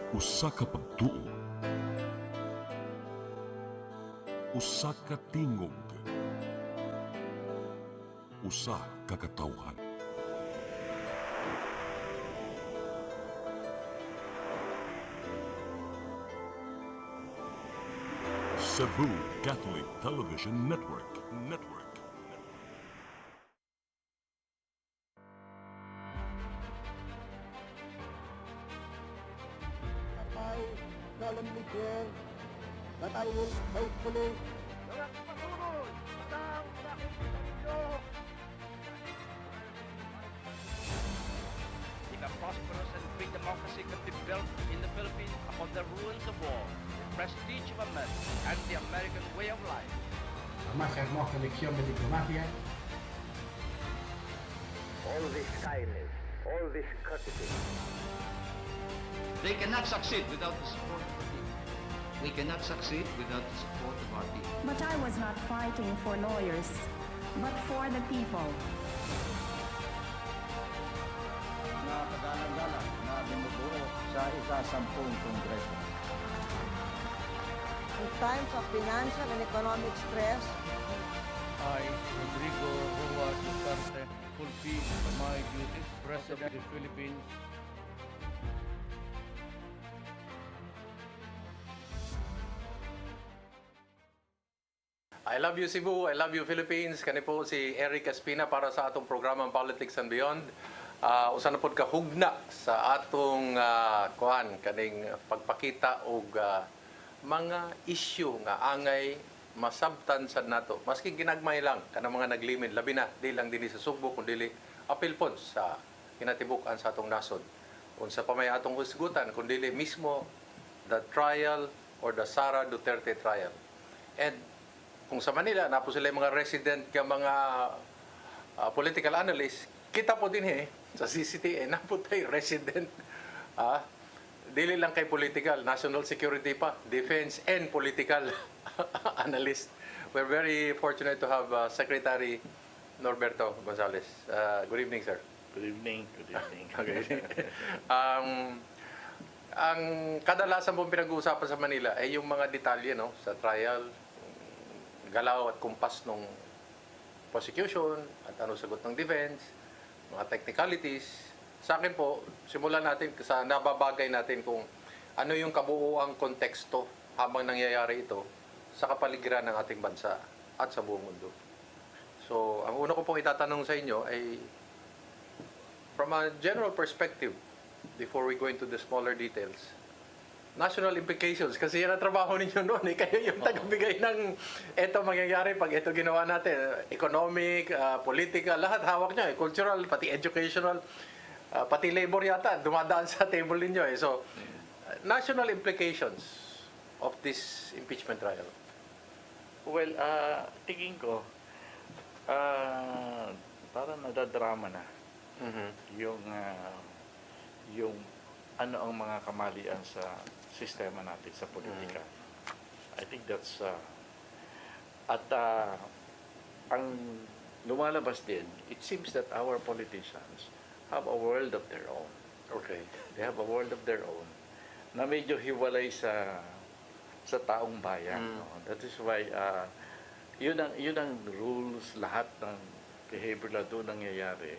Usa ka pagtuo, usa ka tingog, usa ka katawhan. Cebu Catholic Television Network. I solemnly swear that I will faithfully If a prosperous and free democracy could be built in the Philippines upon the ruins of war, the prestige of America, and the American way of life. La más hermosa lección de diplomacia. All this kindness, all this courtesy. They cannot succeed without the support of the people. We cannot succeed without the support of our people. But I was not fighting for lawyers, but for the people. Na kagalang-galang na binubuo sa isa-sampung kongreso. In times of financial and economic stress, I, Rodrigo Roa Duterte, fulfill my duties as President of the Philippines. I love you Cebu, I love you Philippines. Kani po si Eric Espina para sa atong programang Politics and Beyond. Usa na pod ka hugna sa atong kaning pagpakita og mga issue nga angay masabtan sad nato. Maski ginagmay lang kanang mga naglimid labi na di lang dinhi sa Sugbo kun dili apil pod sa kinatibuk-an sa atong nasod. Unsa pa may atong husgutan kun dili mismo the trial or the Sara Duterte trial. And kung sa Manila, napo sila yung mga resident ka mga political analysts, kita po din sa CCTA, napo tayo resident. Dili lang kay political, national security pa, defense and political analyst. We're very fortunate to have Secretary Norberto Gonzales. Good evening, sir. Good evening. Good evening. Okay. Ang kadalasan pong pinag-uusapan sa Manila ay yung mga detalye no, sa trial, galaw at kumpas ng prosecution at ano sagot ng defense, mga technicalities. Sa akin po, simulan natin sa nababagay natin kung ano yung kabuuang konteksto habang nangyayari ito sa kapaligiran ng ating bansa at sa buong mundo. So, ang una ko pong itatanong sa inyo ay from a general perspective, before we go into the smaller details, national implications, kasi yan ang trabaho ninyo noon. Kayo yung tagabigay ng eto mangyayari pag ito ginawa natin. Economic, political, lahat hawak nyo. Cultural, pati educational, pati labor yata, dumadaan sa table ninyo. So, national implications of this impeachment trial. Well, tingin ko, parang nadadrama na yung ano ang mga kamalian sa sistema natin sa politika. I think that's ang lumalabas din, it seems that our politicians have a world of their own. Okay. They have a world of their own na medyo hiwalay sa taong bayan. No? That is why yun ang rules, lahat ng behavior na doon nangyayari.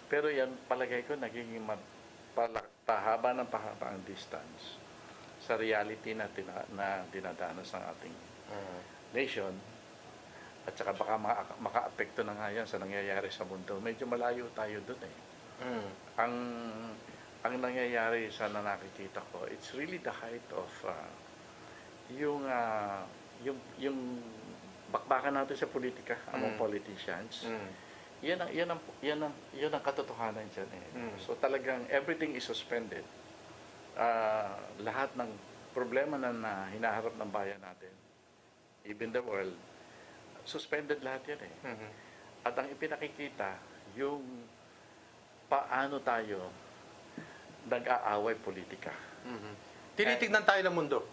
Pero yan, palagay ko, nagiging pahaba ng pahaba ang distance sa reality na dinadanas ng ating nation, at saka baka maka-apekto na nga yan sa nangyayari sa mundo. Medyo malayo tayo doon Ang nangyayari sa nakikita ko, it's really the height of yung bakbakan natin sa politika among politicians. Yan ang katotohanan dyan So talagang everything is suspended. Lahat ng problema na hinaharap ng bayan natin, even the world, suspended lahat yan At ang ipinakikita, yung paano tayo nag-aaway politika. Tinitignan tayo ng mundo.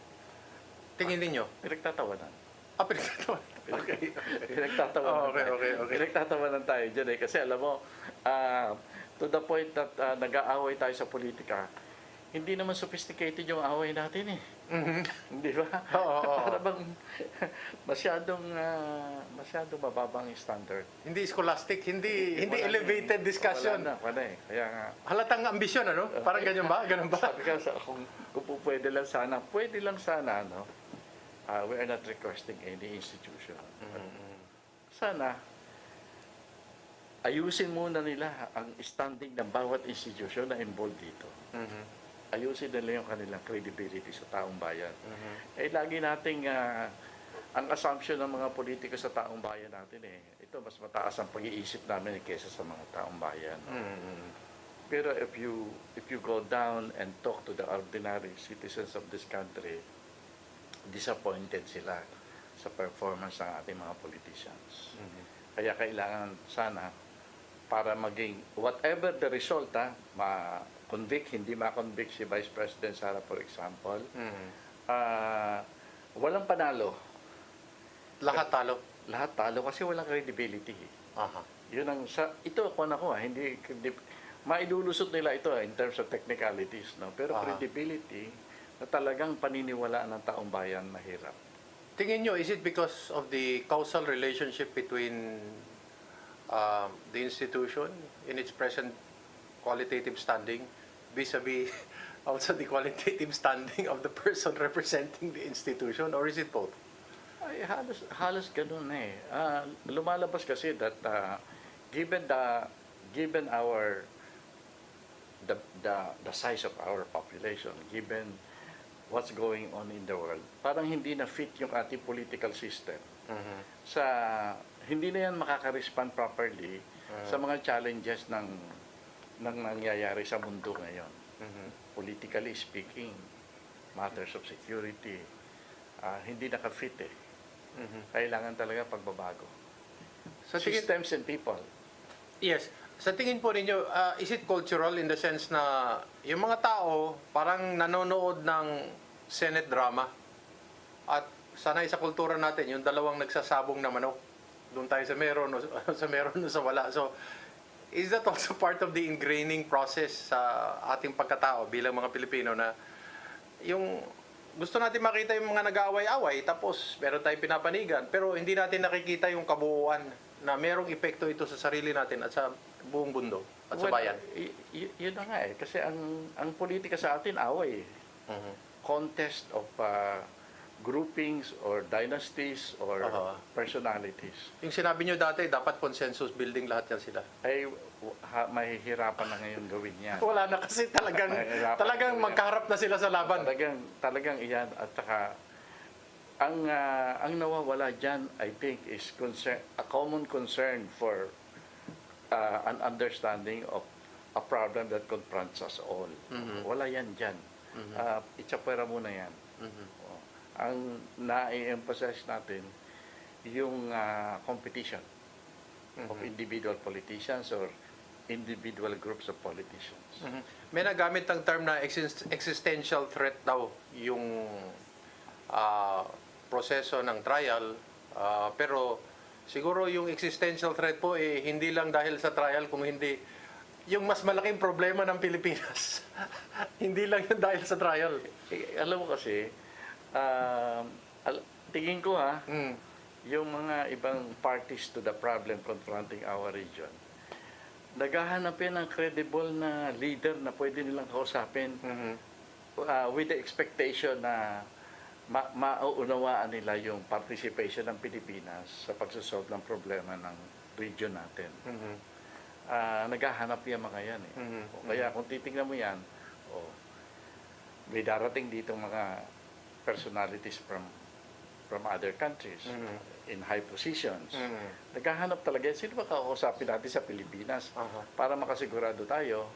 Tingin ninyo? Pinagtatawanan. Pinagtatawanan. Okay. Pinagtatawanan. Okay. Pinagtatawanan tayo dyan Kasi alam mo, to the point that nag-aaway tayo sa politika, hindi naman sophisticated yung away natin eh. Mhm. Hindi ba? Oo, oo. Para bang masyadong mababang standard. Hindi scholastic, hindi Wala na elevated eh. discussion. Wala eh. Kaya nga, Halatang ambisyon, ano? Parang ganyan ba? Ganun ba? sabi ka, kung po pwede lang sana, no? We are not requesting any institution. Sana, ayusin muna nila ang standing ng bawat institution na involved dito. Ayusin nila yung kanilang credibility sa taong bayan. Eh, lagi nating, ang assumption ng mga politiko sa taong bayan natin ito mas mataas ang pag-iisip namin kaysa sa mga taong bayan. Pero if you go down and talk to the ordinary citizens of this country, disappointed sila sa performance ng ating mga politicians. Kaya kailangan sana para maging whatever the result, ma-convict, hindi ma-convict si Vice President Sara, for example, walang panalo. Lahat talo. Lahat talo kasi walang credibility. Aha. Yun ang ito ako hindi mailulusot nila ito in terms of technicalities, no, pero credibility na talagang paniniwalaan ng taong bayan mahirap. Tingin nyo, is it because of the causal relationship between the institution in its present qualitative standing vis-a-vis also the qualitative standing of the person representing the institution, or is it both? Ay, halos ganun eh. Lumalabas kasi that given our the size of our population, given what's going on in the world, parang hindi na fit yung ating political system. Hindi na yan makaka-respond properly sa mga challenges ng nangyayari sa mundo ngayon. Politically speaking, matters of security, hindi naka-fit eh. Kailangan talaga pagbabago. Systems and people. Yes. Sa tingin po ninyo, is it cultural in the sense na yung mga tao parang nanonood ng Senate drama at sanay sa kultura natin, yung dalawang nagsasabong na manok, doon tayo sa meron o sa wala. So, is that also part of the ingraining process sa ating pagkatao bilang mga Pilipino na yung gusto natin makita yung mga nag-aaway-away tapos meron tayong pinapanigan pero hindi natin nakikita yung kabuuan na merong epekto ito sa sarili natin at sa buong mundo at sa bayan. Yun na nga eh. Kasi ang politika sa atin away eh. Contest of groupings or dynasties or personalities. Yung sinabi nyo dati, dapat consensus building lahat yan sila. Ay, mahihirapan na ngayon gawin yan. Wala na kasi talagang magkaharap na sila sa laban. Talagang iyan. At saka, ang nawawala dyan, I think, is a common concern for an understanding of a problem that confronts us all. Wala yan dyan. Itsapwera muna yan. Ang na-emphasize natin, yung competition of individual politicians or individual groups of politicians. May nagamit ang term na existential threat daw yung proseso ng trial, pero siguro yung existential threat po hindi lang dahil sa trial, kung hindi yung mas malaking problema ng Pilipinas. Hindi lang yun dahil sa trial. Alam mo kasi, tingin ko yung mga ibang parties to the problem confronting our region, naghahanap yan ng credible na leader na pwede nilang kausapin with the expectation na mauunawaan nila yung participation ng Pilipinas sa pagsasolve ng problema ng region natin. Naghahanap yan mga yan eh. Kaya kung titingnan mo yan, may darating dito mga personalities from other countries in high positions. Naghahanap talaga yan. Sino ba kakausapin natin sa Pilipinas para makasigurado tayo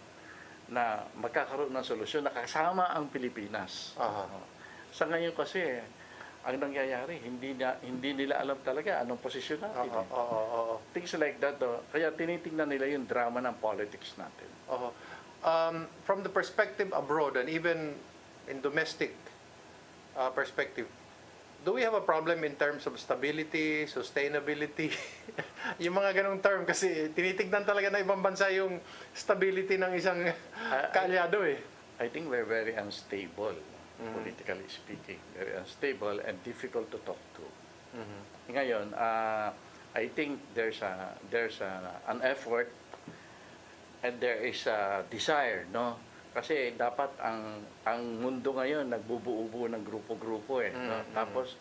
na magkakaroon ng solusyon na kasama ang Pilipinas. Sa ngayon kasi, ang nangyayari, hindi nila alam talaga anong posisyon natin. Things like that. Kaya tinitingnan nila yung drama ng politics natin. From the perspective abroad and even in domestic perspective, do we have a problem in terms of stability, sustainability? Yung mga ganong term kasi tinitignan talaga ng ibang bansa yung stability ng isang kaalyado eh. I think we're very unstable, politically speaking. Very unstable and difficult to talk to. Ngayon, I think there's an effort and there is a desire, no? Kasi dapat ang mundo ngayon nagbubuo-buo ng grupo-grupo eh. No? Tapos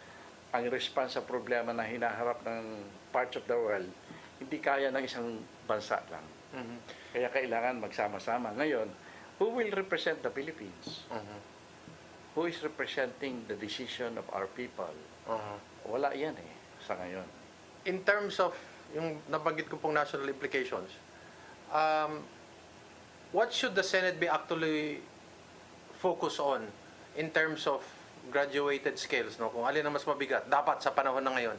ang response sa problema na hinaharap ng parts of the world, hindi kaya ng isang bansa lang. Kaya kailangan magsama-sama. Ngayon, who will represent the Philippines? Who is representing the decision of our people? Wala yan eh, sa ngayon. In terms of yung nabanggit ko pong national implications, what should the Senate be actually focus on in terms of graduated scales, no? Kung alin ang mas mabigat, dapat sa panahon na ngayon,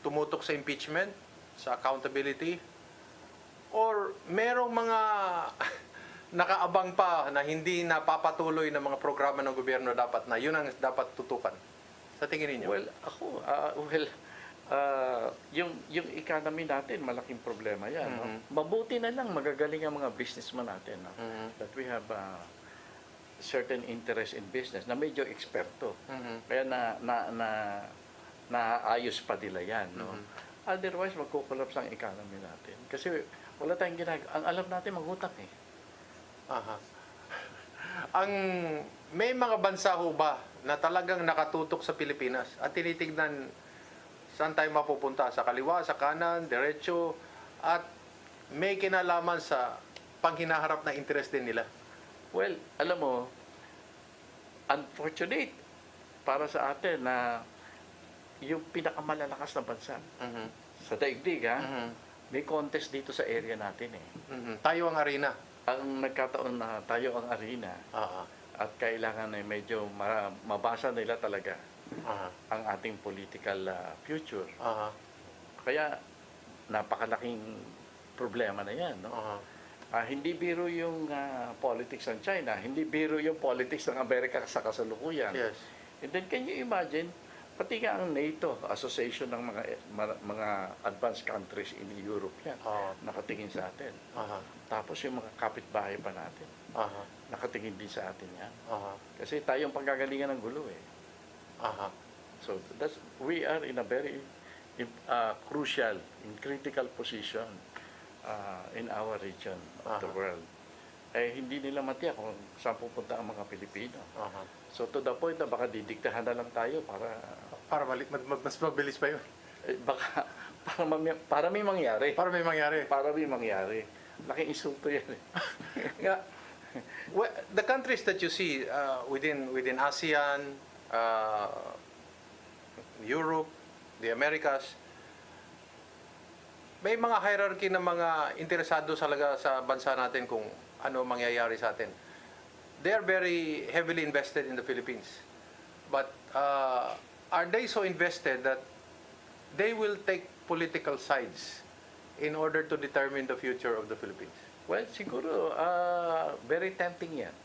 tumutok sa impeachment, sa accountability, or merong mga nakaabang pa na hindi napapatuloy ng mga programa ng gobyerno dapat na yun ang dapat tutukan? Sa tingin niyo? Well, ako, yung economy natin, malaking problema yan. No? Mabuti na lang, magagaling ang mga businessman natin. No? That we have certain interest in business na medyo eksperto. Kaya naayos pa nila yan. No? Otherwise, magkukulaps ang economy natin. Kasi wala tayong ginagawa. Ang alam natin, magutang eh. May mga bansa ho ba na talagang nakatutok sa Pilipinas at tinitignan saan tayo mapupunta? Sa kaliwa, sa kanan, diretso, at may kinalaman sa panghinaharap na interest din nila? Well, alam mo, unfortunate para sa atin na yung pinakamalalakas na bansa sa daigdig, may contest dito sa area natin eh. Tayo ang arena. Ang nagkataon na tayo ang arena at kailangan ay medyo mabasa nila talaga ang ating political future. Kaya napakalaking problema na yan. No? Hindi biro yung politics ng China, hindi biro yung politics ng Amerika sa kasalukuyan. Yes. And then can you imagine, pati nga ang NATO, association ng mga advanced countries in Europe yan, nakatingin sa atin. Tapos yung mga kapitbahay pa natin, nakatingin din sa atin yan. Kasi tayong panggagalingan ng gulo eh. So we are in a very crucial, in critical position in our region of the world. Eh hindi nila matiyak kung saan pupunta ang mga Pilipino. So to the point na baka didiktahan na lang tayo para mas mabilis pa yun. Baka para may mangyari. Para may mangyari. Para may mangyari. Laking insulto yan eh. Well, the countries that you see within ASEAN, Europe, the Americas, may mga hierarchy ng mga interesado talaga sa bansa natin kung ano mangyayari sa atin. They are very heavily invested in the Philippines. But are they so invested that they will take political sides in order to determine the future of the Philippines? Well, siguro very tempting yan.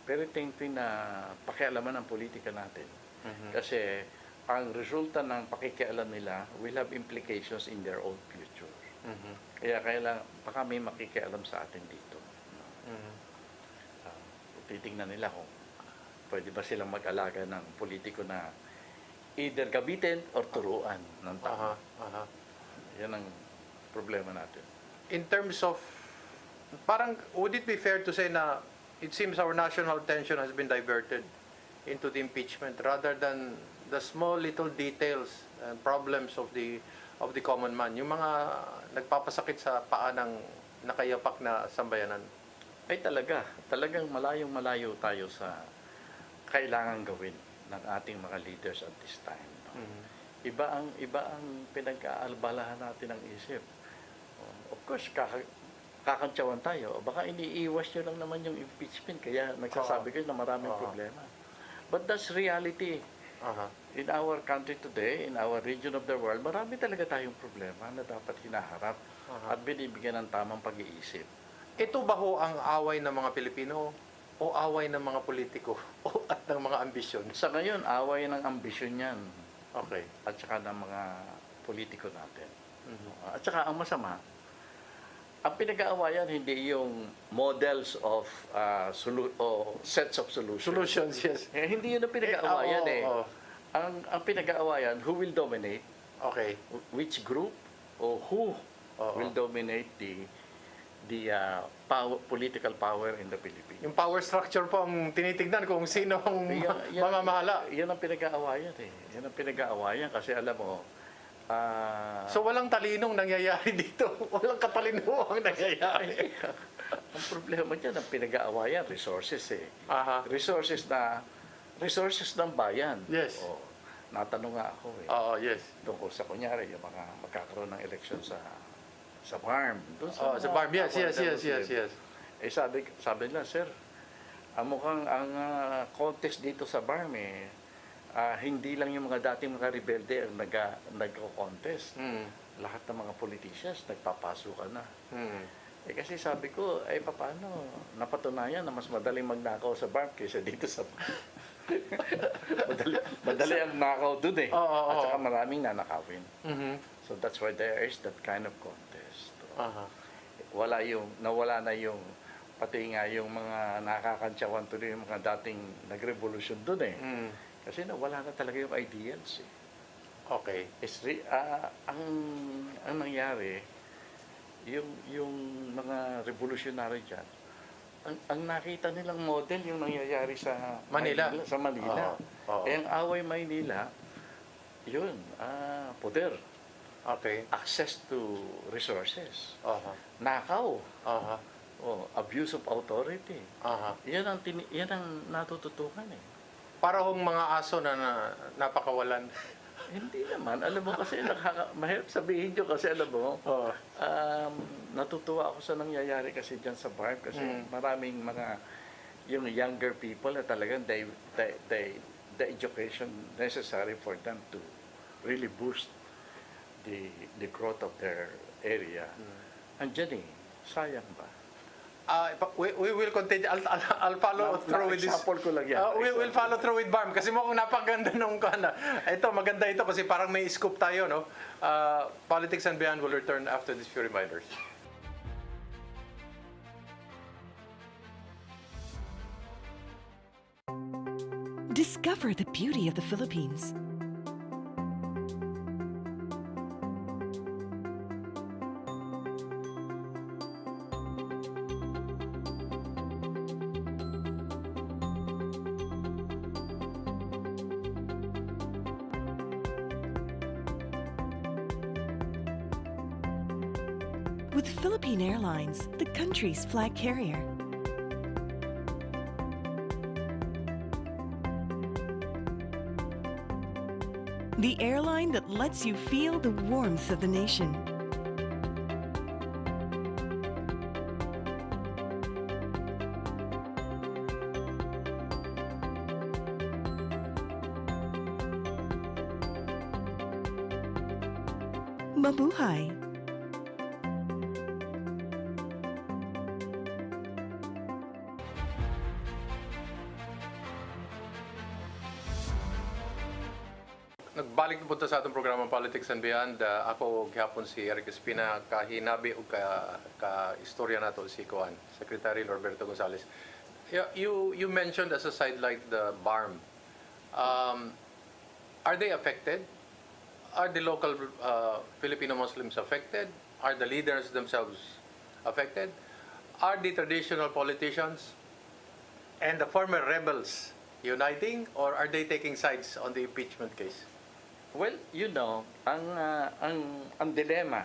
Very tempting na pakialaman ng politika natin. Kasi ang resulta ng pakikialam nila will have implications in their own future. Kaya baka may makikialam sa atin dito. Titingnan nila kung pwede ba silang mag-alaga ng politiko na either gabitin or turuan ng tao. Yan ang problema natin. In terms of, parang would it be fair to say na it seems our national attention has been diverted into the impeachment rather than the small little details and problems of the common man, yung mga nagpapasakit sa paa ng nakayapak na sambayanan? Ay talagang malayong-malayo tayo sa kailangan gawin ng ating mga leaders at this time. No? Iba ang pinag-aalbalahan natin ng isip. Of course, kakantsawan tayo. Baka iniiwas nyo lang naman yung impeachment, kaya nagsasabi kayo na maraming problema. But that's reality. In our country today, in our region of the world, marami talaga tayong problema na dapat hinaharap at binibigyan ng tamang pag-iisip. Ito ba ho ang away ng mga Pilipino o away ng mga politiko at ng mga ambisyon? Sa ngayon, away ng ambisyon yan. Okay. At saka ng mga politiko natin. At saka ang masama, ang pinag-aawayan hindi yung models of o sets of solutions. Solutions, yes. Hindi yun ang pinag-aawayan Oo. Ang pinag-aawayan, who will dominate, Okay. which group, or who will dominate the political power in the Philippines. Yung power structure po ang tinitignan kung sino ang mamamahala. Yan ang pinag-aawayan Yan ang pinag-aawayan kasi alam mo, So walang talinong nangyayari dito. Walang katalinuhang nangyayari. ang problema dyan, ang pinag-aawayan, resources Aha. Resources ng bayan. Yes. Natanong nga ako Oo, yes. tungkol sa kunyari, yung mga magkakaroon ng eleksyon sa farm. Doon Sa farm. Yes. Sabi nila, sir, mukhang ang contest dito sa farm hindi lang yung mga dating mga rebelde ang nagko-contest. Lahat ng mga politicians nagpapasukan na. Kasi sabi ko, paano? Napatunayan na mas madaling magnakaw sa farm kaysa dito sa madali ang nakaw dun At saka maraming nanakawin. So that's why there is that kind of contest. Nawala na yung pati nga yung mga nakakantsawan tuloy yung mga dating nagrevolusyon dun Kasi nawala na talaga yung ideals Okay. Ang nangyari, yung mga revolutionary dyan, ang nakita nilang model yung nangyayari sa Manila. Sa Manila. Ang away Maynila, yun, poder. Okay. Access to resources. Nakaw. Abuse of authority. Yan ang natututukan Para hong mga aso na napakawalan. Hindi naman. Alam mo kasi, mahirap sabihin nyo kasi alam mo, natutuwa ako sa nangyayari kasi dyan sa farm kasi maraming mga, yung younger people na talagang the education necessary for them to really boost the growth of their area. Andyan sayang ba? We will continue. I'll follow through with this. Example ko lang yan. We'll follow through with BARM kasi mukhang napakaganda nung kana. Ito, maganda ito kasi parang may scoop tayo, no? Politics and Beyond will return after these few reminders. Discover the beauty of the Philippines. With Philippine Airlines, the country's flag carrier. The airline that lets you feel the warmth of the nation. Mabuhay! Nagbalik na punta sa atong programa Politics and Beyond. Ako gihapon si Eric Espina, kahinabi o ka-istorya nato si Kuan, Secretary Norberto Gonzales. You mentioned as a sidelight the BARM. Are they affected? Are the local Filipino Muslims affected? Are the leaders themselves affected? Are the traditional politicians and the former rebels uniting, or are they taking sides on the impeachment case? Well, ang dilemma,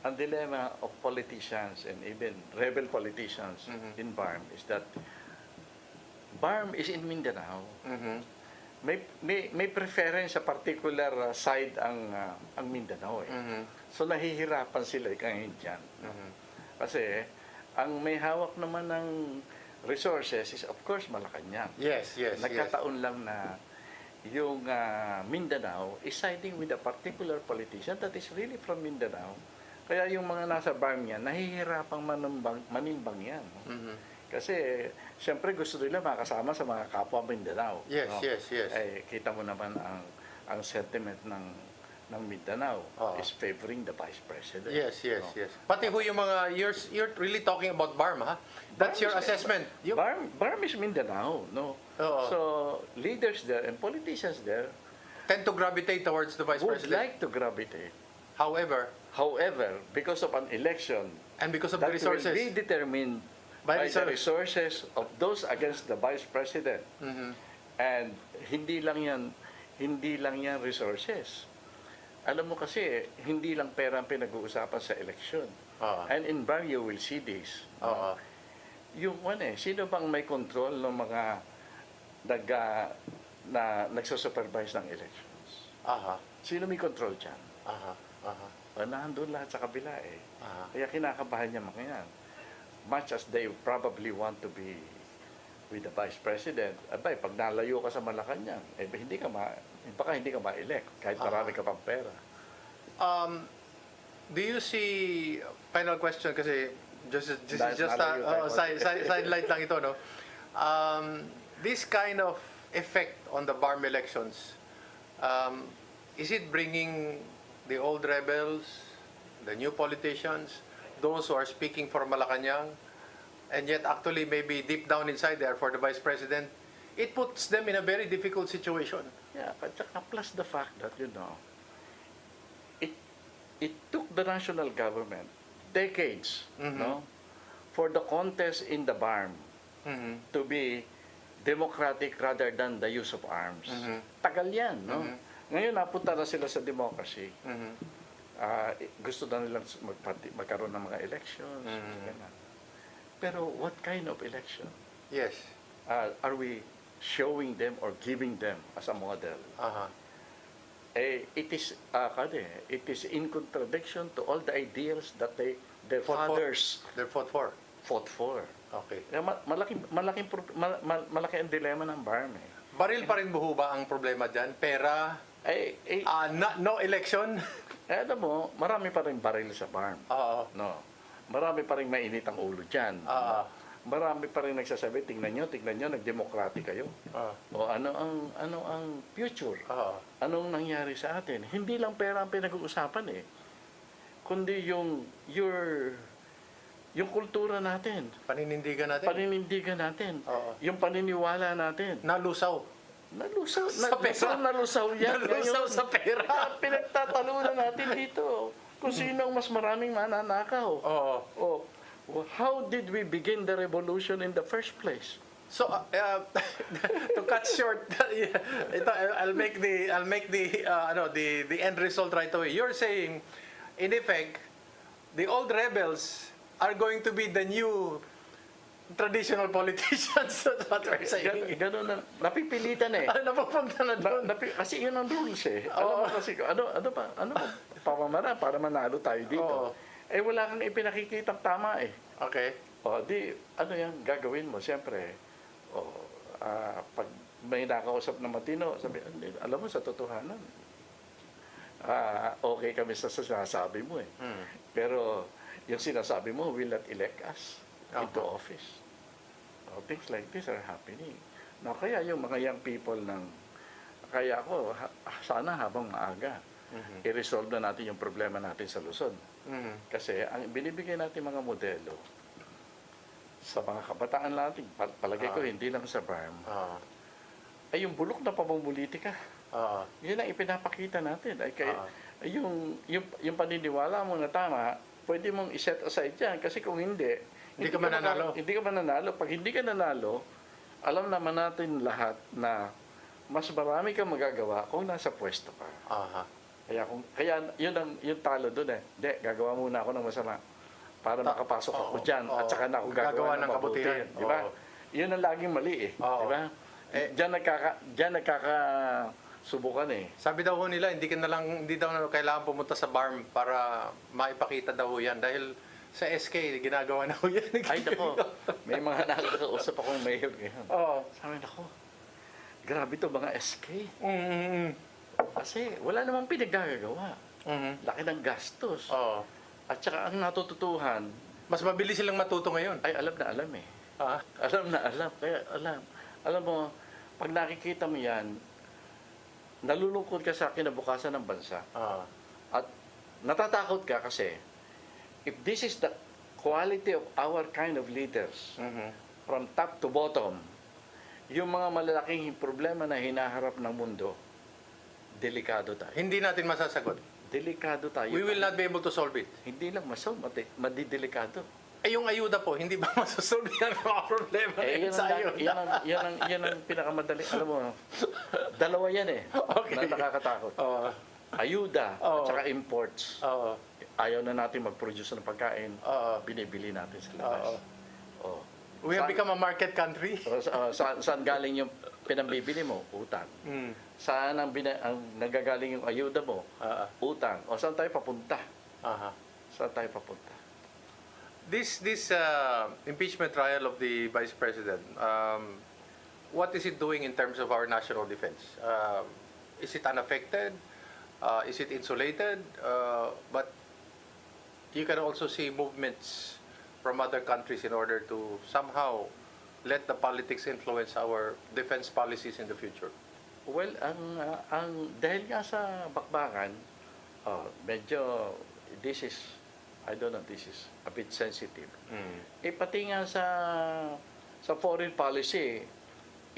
ang dilemma of politicians and even rebel politicians in BARM is that BARM is in Mindanao. May preference sa particular side ang Mindanao So nahihirapan sila ngayon dyan. Kasi ang may hawak naman ng resources is of course Malacanang. Yes. Nagkataon lang na yung Mindanao is siding with a particular politician that is really from Mindanao. Kaya yung mga nasa BARM yan, nahihirapang manimbang yan. Kasi, siyempre gusto nila makasama sa mga kapwa Mindanao. Yes. Kita mo naman ang sentiment ng Mindanao Oo. is favoring the Vice President. Yes, yes, No? yes. Pati ho yung mga, you're really talking about BARM, ha? That's Barm your is- assessment. Barm is Mindanao, no? Oo. So, leaders there and politicians there Tend to gravitate towards the Vice would President. like to gravitate. However, Because of an election and because of the that resources, will be determined By by the resources of those against the Vice President. Mhm. And hindi lang yan resources. Alam mo kasi, hindi lang pera ang pinag-uusapan sa eleksyon. Oo. And in Barm, you will see this. Oo. Yung sino bang may control ng mga nagsusupervise ng elections? Aha. Sino may control dyan? Aha. Aha. Nandun lahat sa kabila eh. Aha. Kaya kinakabahan niya mga yan. Much as they probably want to be with the Vice President, abay, pag nalayo ka sa Malacanang, baka hindi ka ma-elect kahit marami ka pang pera. Do you see, final question kasi this is Dahil just nalayo tayo. sidelight lang ito, no? This kind of effect on the BARM elections, is it bringing the old rebels, the new politicians, those who are speaking for Malacanang, and yet actually maybe deep down inside there for the Vice President, it puts them in a very difficult situation. Yeah, but plus the fact that, it took the national government decades, no, for the contest in the BARM to be democratic rather than the use of arms. Tagal yan, no? Ngayon, napunta na sila sa democracy. Gusto na nilang magkaroon ng mga elections. Ganun. Pero what kind of election? Yes. Are we showing them or giving them as a model? It is in contradiction to all the ideals that their fathers fought for. Okay. Kaya malaki ang dilema ng BARM eh. Baril pa rin buho ba ang problema dyan? Pera? No election? Alam mo, marami pa rin baril sa BARM. Oo. No. Marami pa rin mainit ang ulo dyan. Marami pa rin nagsasabi, tingnan nyo, nagdemokratic kayo. O ano ang future? Anong nangyari sa atin? Hindi lang pera ang pinag-uusapan eh. Kundi yung kultura natin. Paninindigan natin. Yung paniniwala natin. Nalusaw Sa pera. Nalusaw yan. Nalusaw sa pera. Kaya pinagtatalunan natin dito. Kung sino ang mas maraming mananakaw. How did we begin the revolution in the first place? So to cut short, ito, I'll make the end result right away. You're saying, in effect, the old rebels are going to be the new traditional politicians. That's what we're saying. Ganun na, napipilitan eh. Napapunta na doon. Kasi yun ang rules eh. Alam mo kasi, ano ba pamamara para manalo tayo dito? Wala kang ipinakikitang tama eh. Okay. Ano yan, gagawin mo? Siyempre, pag may nakausap na matino, sabi, alam mo, sa totohanan, okay kami sa sinasabi mo eh. Pero, yung sinasabi mo will not elect us into office. Things like this are happening. Kaya yung mga young people kaya ako, sana habang maaga, i-resolve na natin yung problema natin sa Luzon. Kasi ang binibigay natin mga modelo sa mga kabataan natin, palagay ko hindi lang sa BARM, ay yung bulok na pamumulitika. Yun ang ipinapakita natin. Yung paniniwala mo na tama, pwede mong i-set aside yan. Kasi kung hindi ka mananalo. Hindi ka mananalo. Pag hindi ka nanalo, alam naman natin lahat na mas marami kang magagawa kung nasa pwesto ka. Kaya yung talo doon eh. Hindi, gagawa muna ako ng masama para makapasok ako dyan at saka na ako gagawa ng mabuti. Di ba? Yun ang laging mali eh. Di ba? Diyan nagkakasubukan eh. Sabi daw nila, hindi daw kailangan pumunta sa BARM para maipakita daw yan dahil sa SK ginagawa na ho yan. Ay nako, may mga nakakausap akong mayor ngayon. Sabi nako, grabe to mga SK. Kasi wala namang pinaggagawa. Laki ng gastos. At saka ang natututuhan, mas mabilis silang matuto ngayon. Ay alam na alam eh. Alam na alam. Kaya alam mo, pag nakikita mo yan, nalulungkot ka sa kinabukasan ng bansa. Ah. At natatakot ka kasi if this is the quality of our kind of leaders from top to bottom, yung mga malalaking problema na hinaharap ng mundo, delikado tayo. Hindi natin masasagot. Delikado tayo. We will not be able to solve it. Hindi lang madidelikado. Eh, yung ayuda po, hindi ba masasolve yan ang mga problema Yan sa ang, ayuda? yan ang pinakamadali. Alam mo, dalawa yan Okay. na nakakatakot. Oo. Ayuda Oo. at saka imports. Oo. Ayaw na natin mag-produce ng pagkain. Oo. Binibili natin sa labas. Oo. We have become a market country. Saan galing yung pinambibili mo? Utang. Saan ang nagagaling yung ayuda mo? Utang. O saan tayo papunta? Saan tayo papunta? This impeachment trial of the Vice President, what is it doing in terms of our national defense? Is it unaffected? Is it insulated? But you can also see movements from other countries in order to somehow let the politics influence our defense policies in the future. Well, dahil nga sa bakbakan, medyo this is a bit sensitive. Pati nga sa foreign policy,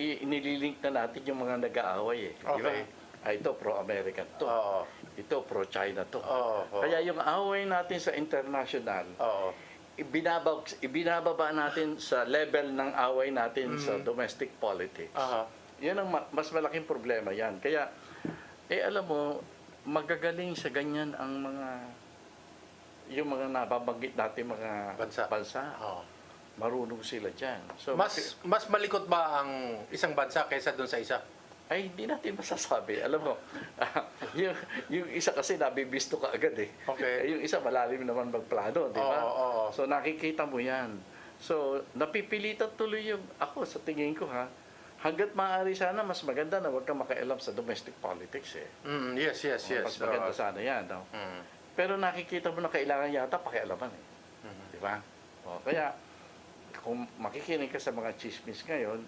inililink na natin yung mga nag-aaway Di ba? Okay. Ito pro-American to. Ito pro-China to. Kaya yung away natin sa international, ibinababa natin sa level ng away natin sa domestic politics. Yan ang mas malaking problema yan. Kaya, alam mo, magagaling sa ganyan ang yung mga nababanggit natin mga bansa. Marunong sila dyan. So, mas malikot ba ang isang bansa kaysa doon sa isa? Ay, hindi natin masasabi. Alam mo, yung isa kasi nabibisto ka agad Okay. Yung isa malalim naman magplano, di ba? So nakikita mo yan. So napipilitan tuloy yung, ako sa tingin ko hanggat maaari sana, mas maganda na huwag kang makialam sa domestic politics Yes. Mas maganda sana yan. No? Pero nakikita mo na kailangan yata pakialaman Di ba? Kaya, kung makikinig ka sa mga chismis ngayon,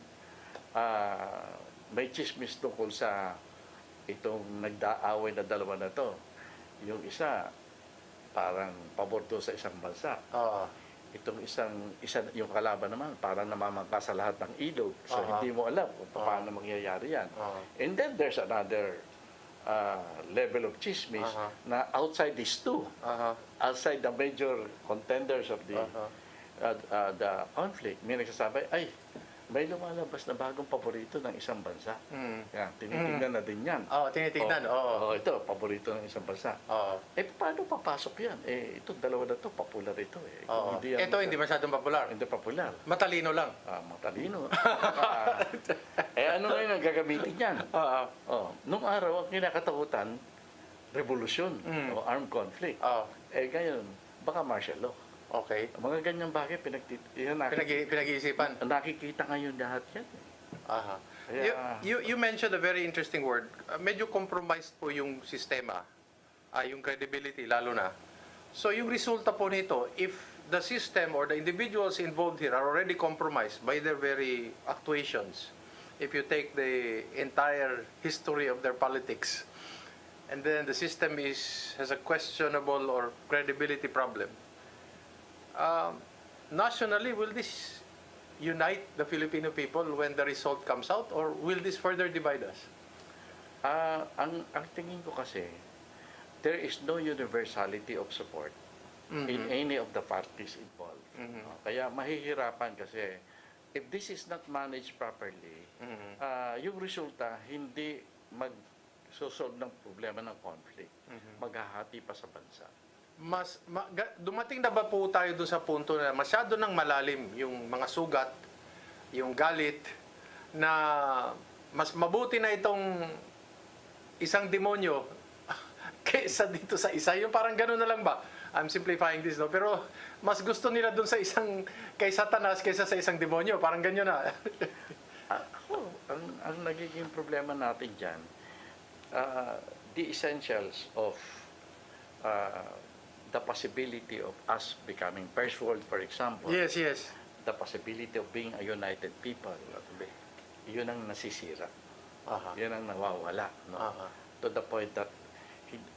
may chismis tungkol sa itong nagdaaway na dalawa na to. Yung isa, parang pabor to sa isang bansa. Itong yung kalaban naman, parang namamangka sa lahat ng ilog. So, hindi mo alam kung paano mangyayari yan. And then, there's another level of chismis na outside these two, outside the major contenders of the conflict, may nagsasabi, ay, may lumalabas na bagong paborito ng isang bansa. Yan, tinitingnan na din yan. Tinitingnan. Ito, paborito ng isang bansa. Paano papasok yan? Ito, dalawa na to, popular ito. Ito, hindi masyadong popular. Hindi popular. Matalino lang. Matalino. Ano ngayon ang gagamitin yan? Nung araw, ang kinakatakutan, revolusyon o armed conflict. Ngayon, baka martial law. Okay. Mga ganyang bagay, pinag-iisipan. Nakikita ngayon lahat yan. You mentioned a very interesting word. Medyo compromised po yung sistema, yung credibility lalo na. So yung resulta po nito, if the system or the individuals involved here are already compromised by their very actuations, if you take the entire history of their politics, and then the system has a questionable or credibility problem, nationally, will this unite the Filipino people when the result comes out, or will this further divide us? Ang tingin ko kasi, there is no universality of support in any of the parties involved. Kaya mahihirapan kasi, if this is not managed properly, yung resulta hindi mag-solve ng problema ng conflict. Maghahati pa sa bansa. Dumating na ba po tayo dun sa punto na masyado nang malalim yung mga sugat, yung galit, na mas mabuti na itong isang demonyo kaysa dito sa isa? Yung parang gano'n na lang ba? I'm simplifying this, no? Pero mas gusto nila dun sa isang kay Satanas kaysa sa isang demonyo. Parang ganyan na. Ang nagiging problema natin dyan, the essentials of the possibility of us becoming first world, for example. Yes. The possibility of being a united people. Yun ang nasisira. Aha. Yan ang nawawala. No? Aha. To the point that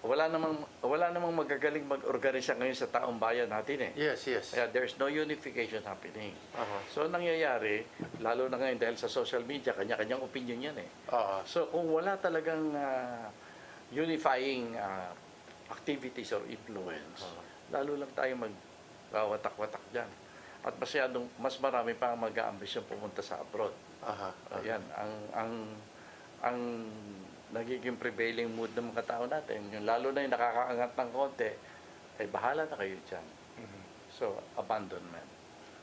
wala namang magagaling mag-organisa ngayon sa taong bayan natin eh. Yes, yes. Kaya there's no unification happening. Aha. So, nangyayari, lalo na ngayon dahil sa social media, kanya-kanyang opinion yan eh. Aha. So, kung wala talagang unifying activities or influence, lalo lang tayo magwawatak-watak dyan. At mas marami pa mag-aambisyon pumunta sa abroad. Aha. Ayan, ang nagiging prevailing mood ng mga tao natin, yung lalo na yung nakakaangat ng konti, ay bahala na kayo dyan. So, abandonment.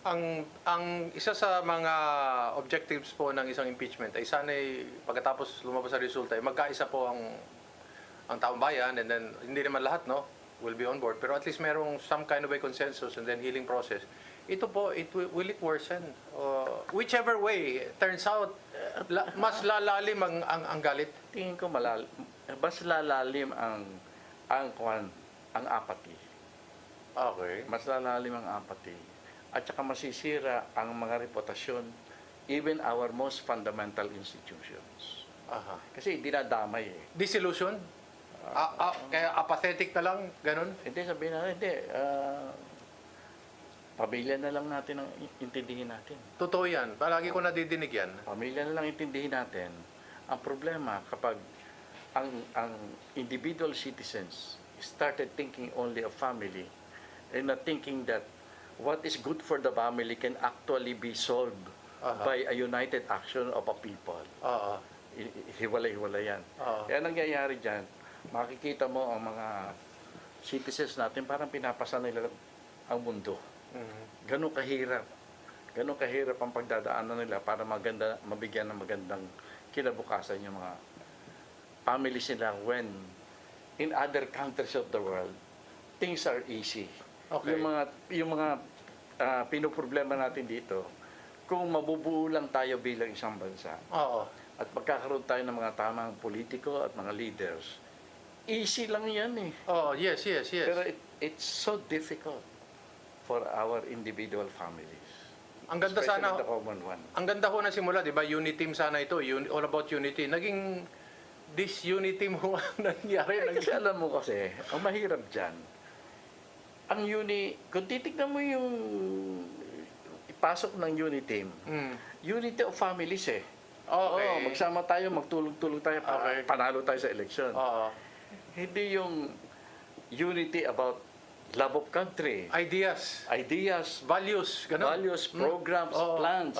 Ang isa sa mga objectives po ng isang impeachment ay sana'y pagkatapos lumabas sa resulta ay magkaisa po ang taong bayan, and then hindi naman lahat will be on board, pero at least merong some kind of a consensus and then healing process. Ito po, will it worsen? Whichever way turns out, mas lalalim ang galit. Tingin ko mas lalalim ang apathy. Okay. Mas lalalim ang apathy. At saka masisira ang mga reputasyon, even our most fundamental institutions. Aha. Kasi dinadamay eh. Disillusion? Kaya apathetic na lang, ganun? Hindi, sabihin na, hindi. Pamilya na lang natin ang intindihin natin. Totoo yan. Palagi ko nadidinig yan. Pamilya na lang intindihin natin. Ang problema, kapag ang individual citizens started thinking only of family and not thinking that what is good for the family can actually be solved by a united action of a people. Hiwalay-hiwalay yan. Kaya nangyayari dyan, makikita mo ang mga citizens natin parang pinapasa nila ang mundo. Ganun kahirap ang pagdadaanan nila para mabigyan ng magandang kinabukasan yung mga families nila when in other countries of the world things are easy. Okay. Yung mga pinoproblema natin dito, kung mabubuo lang tayo bilang isang bansa at magkakaroon tayo ng mga tamang politiko at mga leaders, easy lang yan eh. Yes. Pero it's so difficult for our individual families. Ang ganda Especially sana, the common one. ang ganda ho na simula, di ba? Unity team sana ito. All about unity. Naging disunity mo ang nangyari. Kasi alam mo kasi, ang mahirap dyan, kung titignan mo yung ipasok ng unity team, unity of families eh. Okay. Magsama tayo, magtulog-tulog tayo, panalo tayo sa eleksyon. Hindi yung unity about love of country. Ideas. Values. Ganun. Values, programs, plans.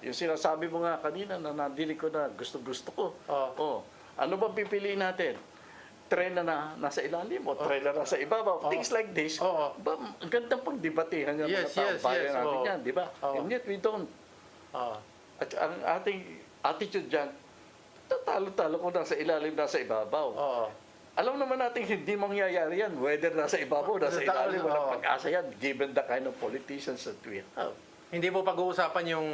Yung sinasabi mo nga kanina na nadinig ko na gusto-gusto ko. Ano ba pipiliin natin? Tren na nasa ilalim o tren na nasa ibabaw? Things like this. Ang gandang pagdebatehan ng mga taong bayan natin yan, di ba? And yet we don't. At ang ating attitude dyan, talo-talo ko nasa ilalim, nasa ibabaw. Alam naman natin hindi mangyayari yan, whether nasa ibabaw, nasa ilalim, walang pag-asa yan, given the kind of politicians that we have. Hindi po pag-uusapan yung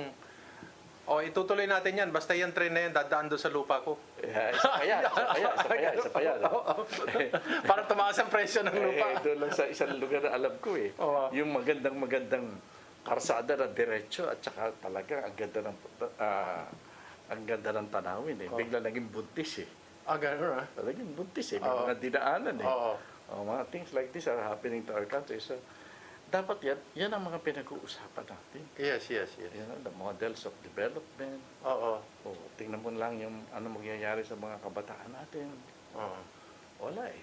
itutuloy natin yan, basta yung train na yan, dadaan doon sa lupa ko. Isa pa yan. Para tumaas ang presyo ng lupa. Doon lang sa isang lugar na alam ko eh. Yung magandang karsada na diretso at saka talaga ang ganda ng tanawin eh. Bigla naging buntis eh. Gano'n Talagang buntis eh. May mga dinaanan eh. Mga things like this are happening to our country. So, dapat yan ang mga pinag-uusapan natin. Yes. Yan ang the models of development. Tingnan mo lang yung ano mangyayari sa mga kabataan natin. Wala eh.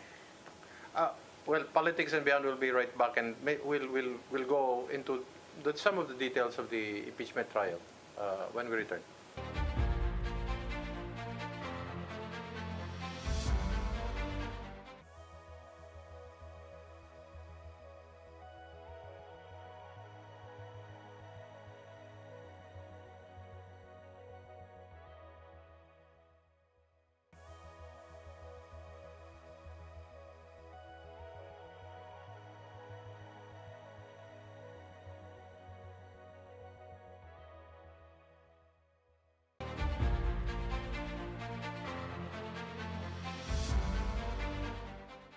Well, Politics and Beyond will be right back, and we'll go into some of the details of the impeachment trial when we return.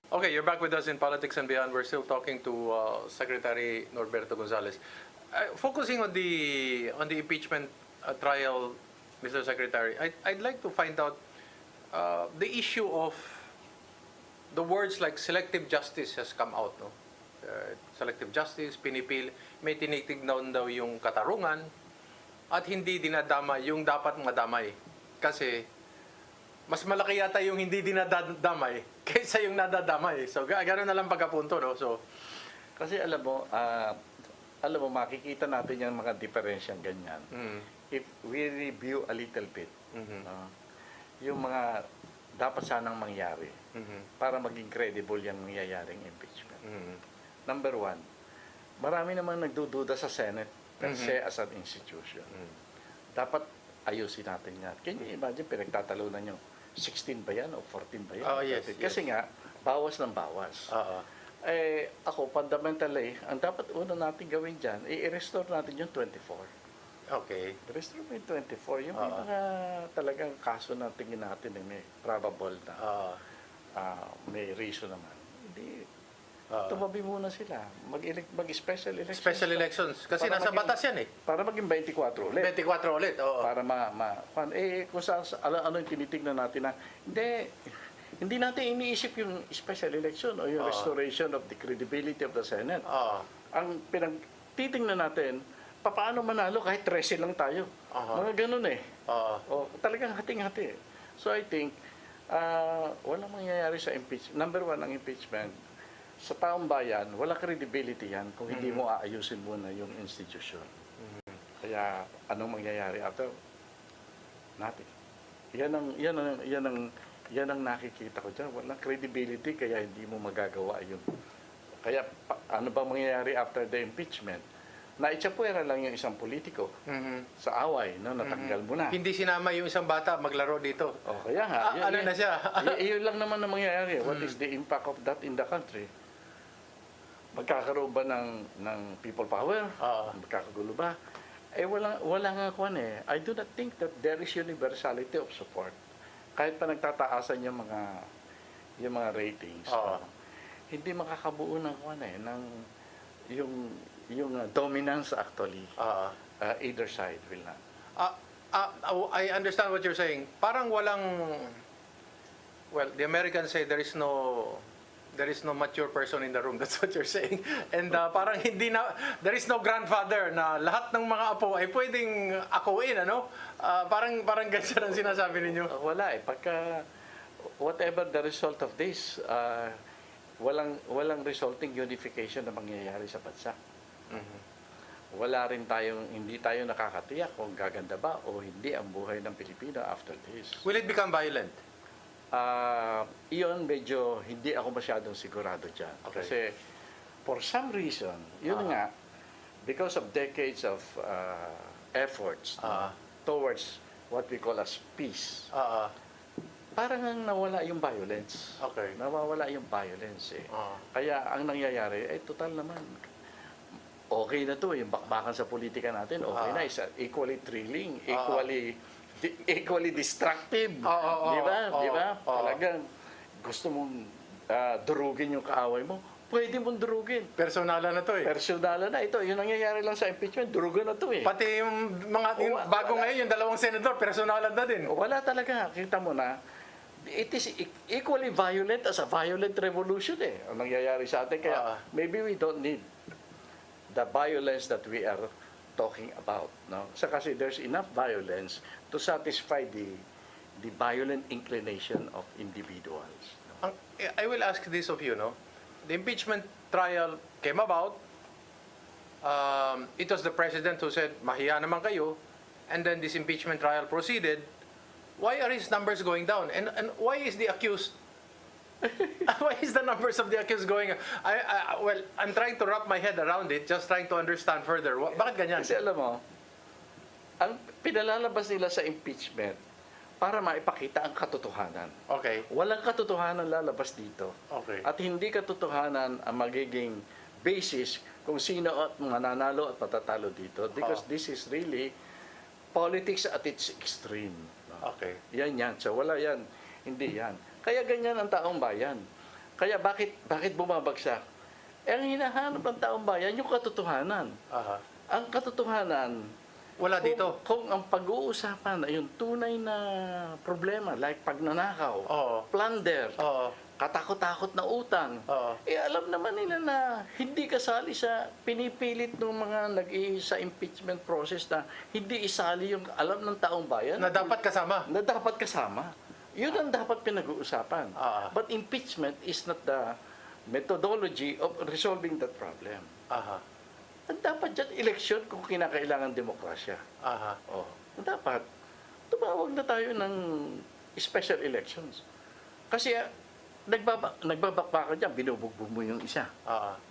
Okay, you're back with us in Politics and Beyond. We're still talking to Secretary Norberto Gonzales. Focusing on the impeachment trial Mr. Secretary, I'd like to find out the issue of the words like selective justice has come out, no? Selective justice, pinipil, may tinitignan daw yung katarungan at hindi dinadama yung dapat madamay. Kasi mas malaki yata yung hindi dinadamay kaysa yung nadadamay. So, gano'n na lang pagkapunto, no? So, Kasi alam mo, makikita natin yung mga diferensyang ganyan. If we review a little bit, yung mga dapat sanang mangyari para maging credible yung nangyayaring impeachment. Number one, marami namang nagdududa sa Senate per se as an institution. Dapat ayusin natin yan. Can you imagine, pinagtatalunan nyo, 16 ba yan o 14 ba yan? Oh, yes, Kasi nga, bawas ng bawas. Ako, fundamentally, ang dapat una natin gawin dyan, i-restore natin yung 24. okay. Restore mo yung 24. Yung mga talagang kaso na tingin natin na may probable na may reason naman. Hindi. Tumabi muna sila. Mag-special elections. Special elections. Kasi Para nasa maging- batas yan eh. Para maging 24 ulit. 24 ulit, oo. Para kung ano yung tinitignan natin na, hindi natin iniisip yung special election o yung restoration of the credibility of the Senate. Ang pinagtitingnan natin, paano manalo kahit 13 lang tayo. Mga ganun eh. Talagang hating-hati. So I think, walang mangyayari sa impeachment. Number one, ang impeachment, sa taong bayan, wala credibility yan kung hindi mo aayusin muna yung institution. Kaya, anong mangyayari after? Nothing. Yan ang nakikita ko dyan. Walang credibility, kaya hindi mo magagawa yung... Kaya, ano bang mangyayari after the impeachment? Naitsapuera lang yung isang politiko sa away, no? Natanggal mo na. Hindi sinama yung isang bata maglaro dito. Kaya nga. Ano na siya? Yun lang naman ang mangyayari. What is the impact of that in the country? Magkakaroon ba ng people power? Magkakagulo ba? Wala nga kwan eh. I do not think that there is universality of support. Kahit pa nagtataasan yung mga ratings, hindi makakabuo ng kwan eh, ng yung dominance actually. Either side will not. I understand what you're saying. Parang walang, well, the Americans say there is no mature person in the room. That's what you're saying. And parang there is no grandfather na lahat ng mga apo ay pwedeng akuin, ano? Parang ganyan ang sinasabi ninyo. Wala eh. Pagka, whatever the result of this, walang resulting unification na mangyayari sa bansa. Hindi tayo nakakatiyak kung gaganda ba o hindi ang buhay ng Pilipino after this. Will it become violent? Iyon medyo hindi ako masyadong sigurado dyan. Okay. Kasi for some reason, yun nga, because of decades of efforts towards what we call as peace, parang nawala yung violence. Okay. Nawawala yung violence eh. Kaya ang nangyayari, total naman, okay na to, yung bakbakan sa politika natin, okay na, is equally thrilling, equally destructive. Di ba? Talagang gusto mong durugin yung kaaway mo, pwede mong durugin. Personalan na to eh. Personalan na. Ito, yung nangyayari lang sa impeachment, durugan na to eh. Pati yung bago ngayon, yung dalawang senador, personalan na din. Wala talaga. Kita mo na, it is equally violent as a violent revolution eh. Ang nangyayari sa atin. Kaya maybe we don't need the violence that we are talking about, no? So kasi there's enough violence to satisfy the violent inclination of individuals. No? I will ask this of you, no? The impeachment trial came about. It was the president who said, "Mahiya naman kayo," and then this impeachment trial proceeded. Why are his numbers going down? And why is the accused? Why is the numbers of the accused going? Well, I'm trying to wrap my head around it, just trying to understand further. Bakit ganyan? Kasi alam mo, ang pinalalabas nila sa impeachment para maipakita ang katotohanan. Okay. Walang katotohanan lalabas dito. Okay. At hindi katotohanan ang magiging basis kung sino at mananalo at matatalo dito. Because this is really politics at its extreme. No? Okay. Yan. So wala yan. Hindi yan. Kaya ganyan ang taong bayan. Kaya bakit bumabagsak? Ang hinahanap ng taong bayan, yung katotohanan. Ang katotohanan, Wala dito. Kung ang pag-uusapan ay yung tunay na problema, like pagnanakaw, Oo. plunder, Oo. katakot-takot na utang, Oo. alam naman nila na hindi kasali sa pinipilit ng mga sa impeachment process na hindi isali yung alam ng taong bayan. Na dapat kasama. Na dapat kasama. Yun ang dapat pinag-uusapan. But impeachment is not the methodology of resolving that problem. Aha. Ang dapat dyan, eleksyon kung kinakailangan demokrasya. Aha. Dapat, tumawag na tayo ng special elections. Kasi nagbabakbakan dyan, binubugbog mo yung isa.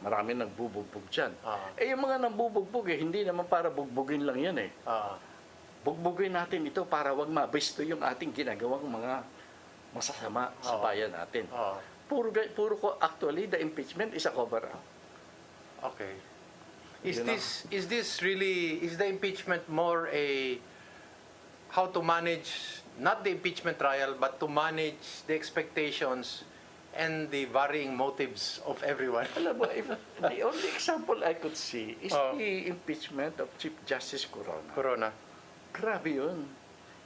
Marami nagbubugbog dyan. Yung mga nagbubugbog, hindi naman para bugbugin lang yan eh. Bugbugin natin ito para wag mabisto yung ating ginagawang mga masasama sa bayan natin. Actually, the impeachment is a cover-up. Okay. Is the impeachment more a how to manage not the impeachment trial but to manage the expectations and the varying motives of everyone? Alam mo, the only example I could see is the impeachment of Chief Justice Corona. Grabe yun.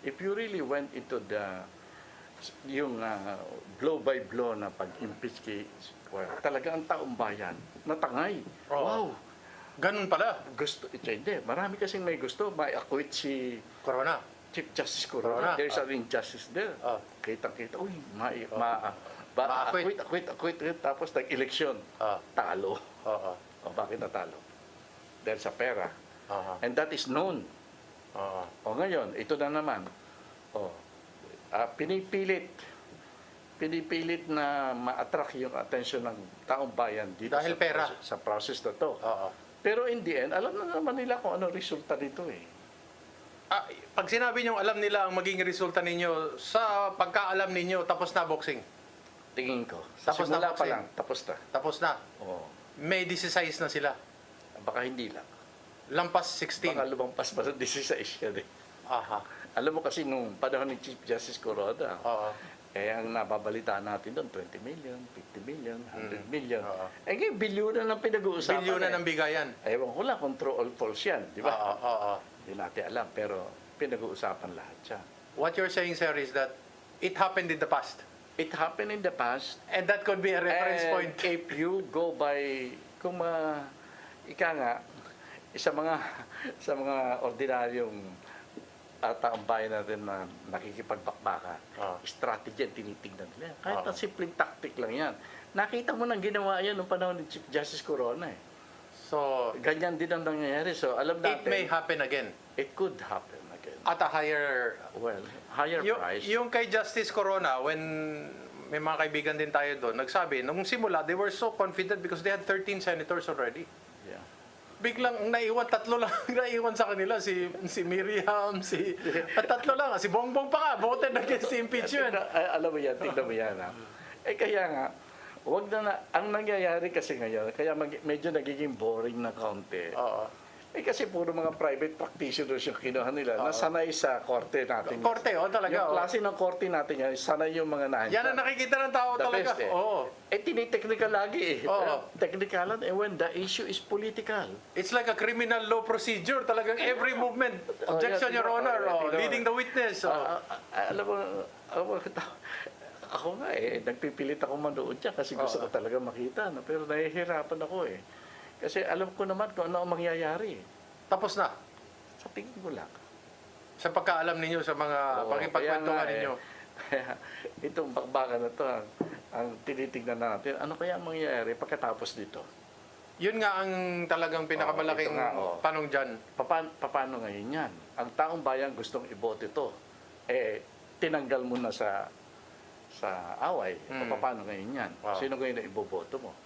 If you really went into yung blow by blow na pag-impeach kay talaga ang taong bayan natangay. Wow! Ganun pala. Hindi. Marami kasing may gusto. May acquit si Corona. Chief Justice Corona. There's an injustice there. Kitang-kita. Uy, acquit. Tapos nag-eleksyon. Talo. Bakit natalo? Dahil sa pera. And that is known. Ngayon, ito na naman. Pinipilit na ma-attract yung attention ng taong bayan dito dahil pera. Sa process na to. Pero in the end, alam na naman nila kung ano resulta nito eh. Pag sinabi nyo alam nila ang magiging resulta ninyo, sa pagkaalam ninyo, tapos na boxing? Tingin ko. Tapos na pa lang, tapos na. Tapos na? May 16 na sila? Baka hindi lang. Lampas 16? Baka lumampas pa sa 16 yan eh. Alam mo kasi nung panahon ni Chief Justice Corona, ang nababalitaan natin doon, 20 million, 50 million, 100 million. Ngayon, bilyonan ng pinag-uusapan. Bilyonan ng bigayan. Ewan ko lang kung true or false yan, di ba? Hindi natin alam, pero pinag-uusapan lahat siya. What you're saying, sir, is that it happened in the past? It happened in the past. And that could be a reference point? If you go by, kung ika nga, sa mga ordinaryong taong bayan natin na nakikipagbakbaka, strategy ang tinitignan nila. Kahit na simpleng tactic lang yan. Nakita mo nang ginawa yan noong panahon ni Chief Justice Corona eh. So, ganyan din ang nangyayari. So, alam natin. It may happen again. It could happen again. At a higher price. Yung kay Justice Corona, when may mga kaibigan din tayo doon, nagsabi, nung simula, they were so confident because they had 13 senators already. Biglang naiwan, 3 lang naiwan sa kanila, si Miriam, tatlo lang, si Bongbong pa nga, voted against the impeachment. Alam mo yan, tignan mo yan. Kaya nga, ang nangyayari kasi ngayon, kaya medyo nagiging boring na kaunti. Kasi puro mga private practitioners yung kinuha nila, nasanay sa korte natin. Korte, talaga. Yung klase ng korte natin yan, sanay yung mga nandiyan. Yan ang nakikita ng tao talaga. Tiniteknikal lagi Technikalan, when the issue is political. It's like a criminal law procedure. Talagang every movement. Objection, Your Honor. Leading the witness. Alam mo, ako nga nagpipilit ako manood dyan kasi gusto ko talaga makita. Pero nahihirapan ako Kasi alam ko naman kung ano ang mangyayari. Tapos na? Sa tingin ko lang. Sa pagkaalam ninyo, sa mga pagkipagkwentuhan ninyo? Itong bakbakan na to, ang tinitignan natin, ano kaya ang mangyayari pagkatapos dito? Yun nga ang talagang pinakamalaking tanong dyan. Paano ngayon yan? Ang taong bayan gustong ibote ito. Tinanggal mo na sa away. Paano ngayon yan? Sino ngayon na iboboto mo?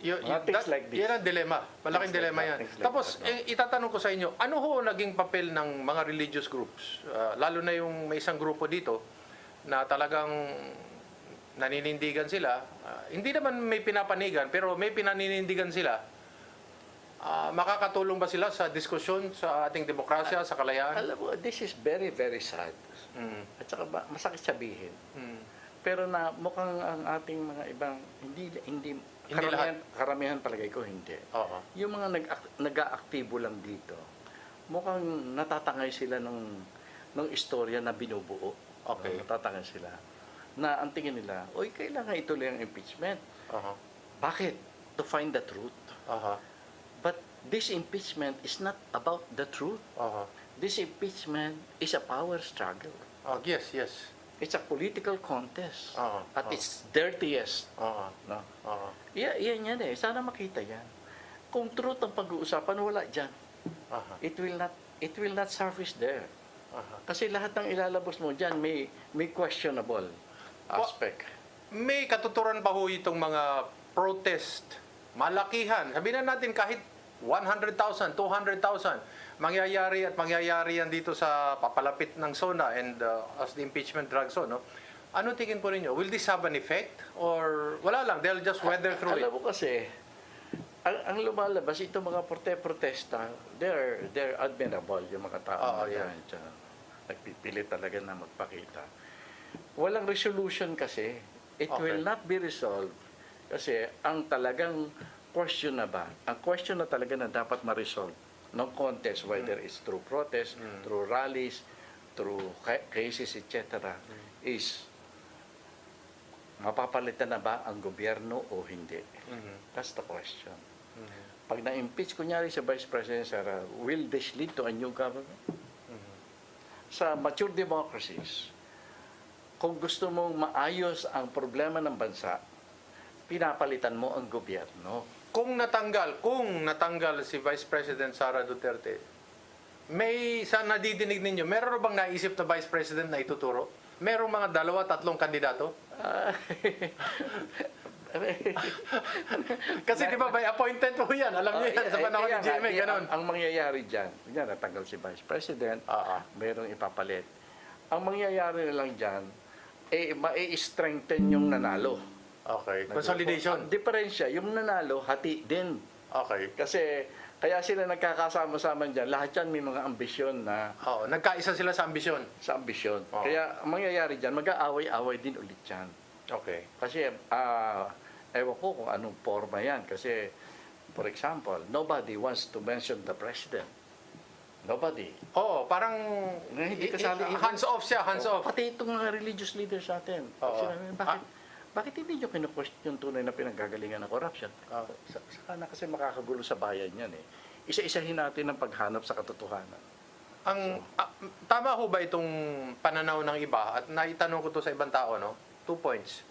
Like yan ang dilema. Malaking dilema yan. Tapos, itatanong ko sa inyo, ano ho naging papel ng mga religious groups? Lalo na yung may isang grupo dito na talagang naninindigan sila. Hindi naman may pinapanigan, pero may pinaninindigan sila. Makakatulong ba sila sa diskusyon sa ating demokrasya, sa kalayaan? Alam mo, this is very, very sad. At saka masakit sabihin. Pero mukhang ang ating mga ibang, hindi karamihan palagay ko hindi. Yung mga nag-aaktibo lang dito, mukhang natatangay sila ng istorya na binubuo. Okay. Natatangay sila. Na ang tingin nila, oy, kailangan ituloy ang impeachment. Aha. Bakit? To find the truth. Aha. But this impeachment is not about the truth. Aha. This impeachment is a power struggle. Yes, yes. It's a political contest. At Oo. its dirtiest. Aha. No? Aha. Yan eh. Sana makita yan. Kung truth ang pag-uusapan, wala dyan. Aha. It will not surface there. Aha. Kasi lahat ng ilalabas mo dyan may questionable aspect. May katuturan pa ho itong mga protest, malakihan. Sabihin na natin kahit 100,000, 200,000, mangyayari yan dito sa papalapit ng SONA and as the impeachment drags on. No? Ano tingin po ninyo? Will this have an effect? Or wala lang, they'll just weather through it? Alam mo kasi, ang lumalabas, itong mga protesta, they're admirable, yung mga tao na yan. Nagpipilit talaga na magpakita. Walang resolution kasi. It will not be resolved. Kasi ang talagang question na ba, ang question na talaga na dapat ma-resolve ng contest, whether it's through protest, through rallies, through cases, etc., is mapapalitan na ba ang gobyerno o hindi? That's the question. Pag na-impeach, kunyari sa Vice President Sara, will this lead to a new government? Sa mature democracies, kung gusto mong maayos ang problema ng bansa, pinapalitan mo ang gobyerno. Kung natanggal si Vice President Sara Duterte, may sa nadidinig ninyo, meron bang naisip na Vice President na ituturo? Merong mga 2-3 kandidato? Kasi di ba by appointment po yan? Alam niyo yan sa panahon ni GMA, ganun. Ang mangyayari dyan, natanggal si Vice President, mayroong ipapalit. Ang mangyayari na lang dyan, ma-strengthen yung nanalo. Okay. Consolidation. Ang diferensya, yung nanalo, hati din. Okay. Kasi, kaya sila nagkakasama-sama dyan, lahat yan may mga ambisyon na... Oo, nagkaisa sila sa ambisyon. Sa ambisyon. Kaya, ang mangyayari dyan, mag-aaway-away din ulit dyan. Okay. Kasi, ewan ko kung anong forma yan. Kasi, for example, nobody wants to mention the president. Nobody. Oo, parang hindi kasali. Hands off siya, hands off. Pati itong mga religious leaders natin. Bakit hindi nyo kinu-question tunay na pinanggagalingan ng corruption? Saka na kasi makakagulo sa bayan yan eh. Isa-isahin natin ang paghanap sa katotohanan. Tama ho ba itong pananaw ng iba? At naitanong ko to sa ibang tao, no? 2 points.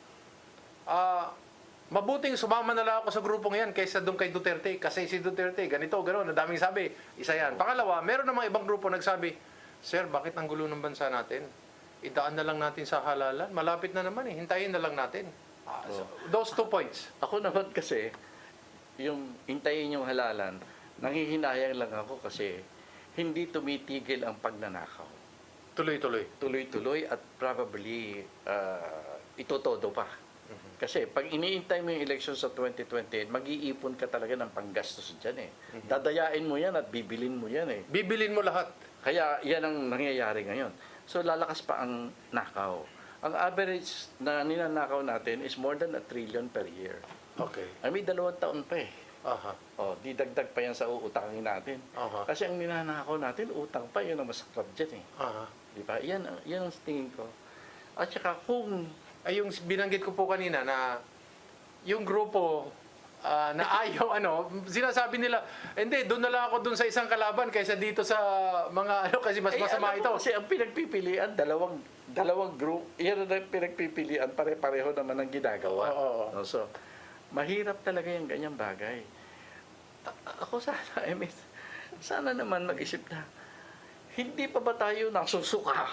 Mabuting sumama na lang ako sa grupong yan kaysa doon kay Duterte. Kasi si Duterte, ganito, gano'n, ang daming sabi. Isa yan. Pangalawa, meron namang ibang grupo nagsabi, Sir, bakit ang gulo ng bansa natin? Idaan na lang natin sa halalan. Malapit na naman eh. Hintayin na lang natin. So, those 2 points. Ako naman kasi, yung hintayin yung halalan, nanghihinayang lang ako kasi hindi tumitigil ang pagnanakaw. Tuloy-tuloy. Tuloy-tuloy at probably itotodo pa. Kasi pag iniintay mo yung election sa 2028, mag-iipon ka talaga ng panggastos dyan eh. Dadayain mo yan at bibilin mo yan eh. Bibilin mo lahat. Kaya yan ang nangyayari ngayon. So lalakas pa ang nakaw. Ang average na ninanakaw natin is more than 1 trillion per year. Okay. Ay may 2 taon pa eh. Aha. Di dagdag pa yan sa uutangin natin. Kasi ang ninanakaw natin, utang pa, yun ang masakit dyan eh. Di ba? Yan ang tingin ko. At saka kung... Ay, yung binanggit ko po kanina na yung grupo na ayaw, sinasabi nila, hindi, doon na lang ako doon sa isang kalaban kaysa dito sa mga, kasi mas masama ito. Kasi ang pinagpipilian, dalawang group, yan ang pinagpipilian, pare-pareho naman ang ginagawa. So, mahirap talaga yung ganyang bagay. Ako sana naman mag-isip na, hindi pa ba tayo nasusuka?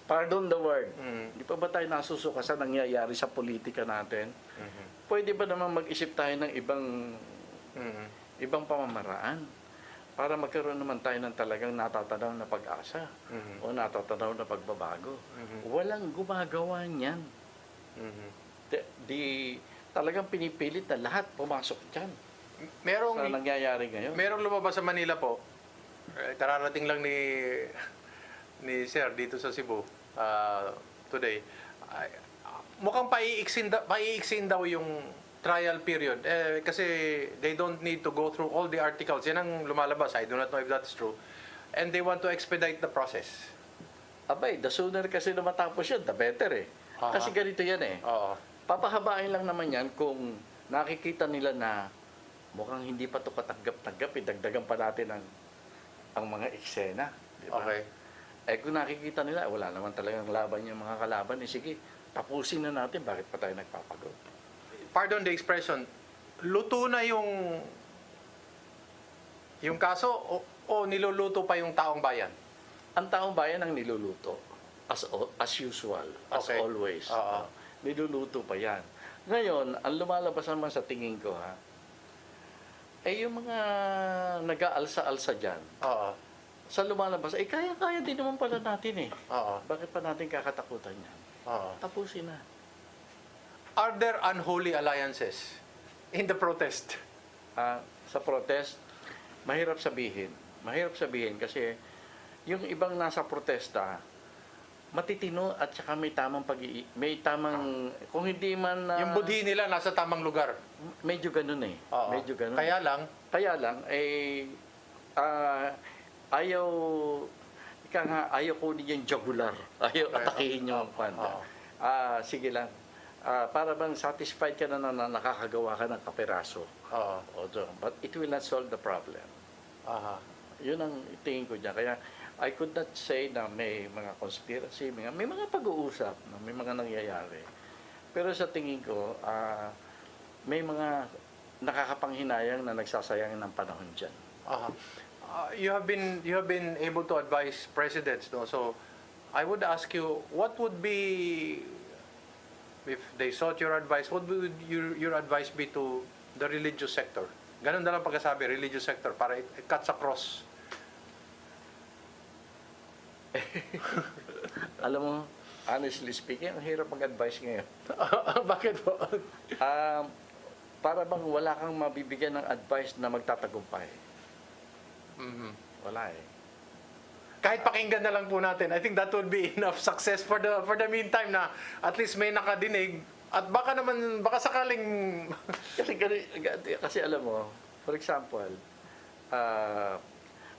Pardon the word. Hindi pa ba tayo nasusuka sa nangyayari sa politika natin? Pwede ba naman mag-isip tayo ng ibang pamamaraan para magkaroon naman tayo ng talagang natatanaw na pag-asa o natatanaw na pagbabago? Walang gumagawa niyan. Talagang pinipilit na lahat pumasok dyan. Sa nangyayari ngayon. Merong lumabas sa Manila po. Kararating lang ni Sir dito sa Cebu today. Mukhang paiiksin daw yung trial period. Kasi they don't need to go through all the articles. Yan ang lumalabas. I do not know if that's true. and they want to expedite the process. Abay, the sooner kasi na matapos yun, the better eh. Aha. Kasi ganito yan eh. Oo. Papahabain lang naman yan kung nakikita nila na mukhang hindi pa ito katanggap-tanggap, dagdagan pa natin ang mga eksena. Di ba? Okay. Eh kung nakikita nila, wala naman talagang laban yung mga kalaban, eh sige, tapusin na natin, bakit pa tayo nagpapagod? Pardon the expression, luto na yung kaso o niluluto pa yung taong bayan? Ang taong bayan ang niluluto, as usual, as Okay. always. Oo. Niluluto pa yan. Ngayon, ang lumalabas naman sa tingin ko, yung mga nag-aalsa-alsa dyan, Oo. sa lumalabas, kaya-kaya din naman pala natin eh. Oo. Bakit pa natin kakatakutan yan? Oo. Tapusin na. Are there unholy alliances in the protest? Sa protest, mahirap sabihin. Mahirap sabihin kasi yung ibang nasa protesta, matitino at saka may tamang kung hindi man... Yung budhi nila nasa tamang lugar. Medyo ganun eh. Oo. Medyo ganun. Kaya lang, ayaw kunin yung jugular. Ayaw atakihin yung panda. Sige lang. Para bang satisfied ka na nakakagawa ka ng kaperaso. But it will not solve the problem. Yun ang tingin ko dyan. Kaya I could not say na may mga conspiracy, may mga pag-uusap, may mga nangyayari. Pero sa tingin ko, may mga nakakapanghinayang na nagsasayang ng panahon dyan. You have been able to advise presidents, no? So I would ask you, what would be, if they sought your advice, what would your advice be to the religious sector? Ganun na lang pagkasabi, religious sector, para it cuts across. Alam mo, honestly speaking, ang hirap mag-advise ngayon. Bakit po? Para bang wala kang mabibigyan ng advice na magtatagumpay. Wala eh. Kahit pakinggan na lang po natin, I think that would be enough success for the meantime na at least may nakadinig at baka sakaling kasi alam mo, for example,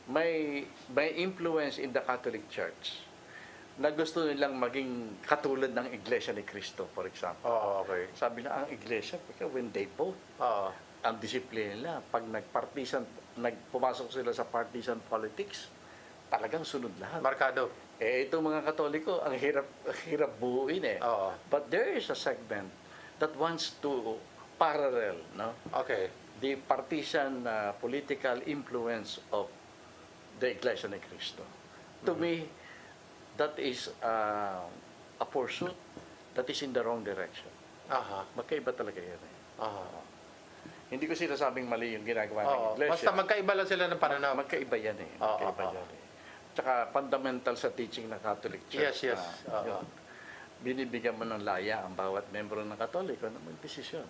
may influence in the Catholic Church na gusto nilang maging katulad ng Iglesia ni Cristo, for example. Okay. Sabi na ang Iglesia, when they vote, ang disiplina nila, pag pumasok sila sa partisan politics, talagang sunod lahat. Markado. Itong mga Katoliko, ang hirap buuin eh. But there is a segment that wants to parallel, no? Okay. The partisan political influence of the Iglesia ni Cristo. To me, that is a pursuit that is in the wrong direction. Magkaiba talaga yan eh. Hindi ko sinasabing mali yung ginagawa ng Iglesia. Basta magkaiba lang sila ng pananaw. Magkaiba yan eh. Magkaiba yan eh. Tsaka fundamental sa teaching ng Catholic Church. Yes. Yun. Binibigyan mo ng laya ang bawat membro ng Katoliko na magdesisyon.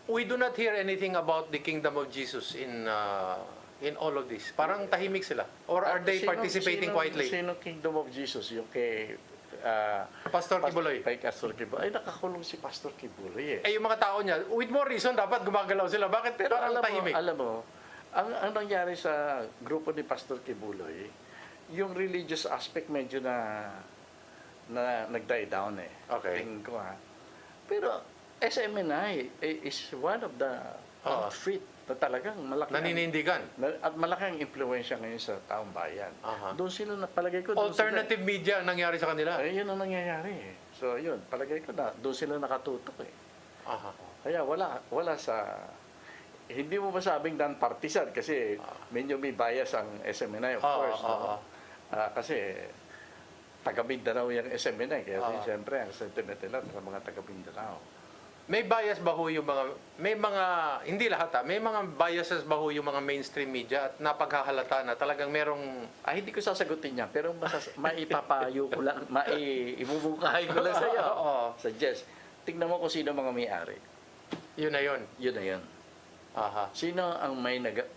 We do not hear anything about the kingdom of Jesus in all of this. Parang tahimik sila. Or are they participating quietly? Sino kingdom of Jesus? Yung kay Pastor Kibuloy. Kay Pastor Kibuloy. Ay, nakakulong si Pastor Kibuloy eh. Yung mga tao niya, with more reason, dapat gumagalaw sila. Bakit? Pero parang tahimik. Alam mo, ang nangyari sa grupo ni Pastor Kibuloy, yung religious aspect medyo na nag-die down eh. Okay. Tingin ko Pero SMNI is one of the outfit na talagang malaki. Naninindigan. At malaki ang impluwensya ngayon sa taong bayan. Doon sila palagay ko. Alternative media ang nangyari sa kanila. Yun ang nangyayari eh. So yun, palagay ko na doon sila nakatutok eh. Kaya wala sa... Hindi mo masabing dan partisan kasi medyo may bias ang SMNI of course. No? Kasi taga Mindanao yung SMNI kaya siyempre ang sentiment nila sa mga taga Mindanao. May bias ba ho yung hindi lahat may mga biases ba ho yung mga mainstream media at napaghahalata na talagang merong... Hindi ko sasagutin niya pero maipapayo ko lang, ibubukahin ko lang sa iyo. Suggest. Tingnan mo kung sino mga may-ari. Yun na yun. Yun na yun. Sino ang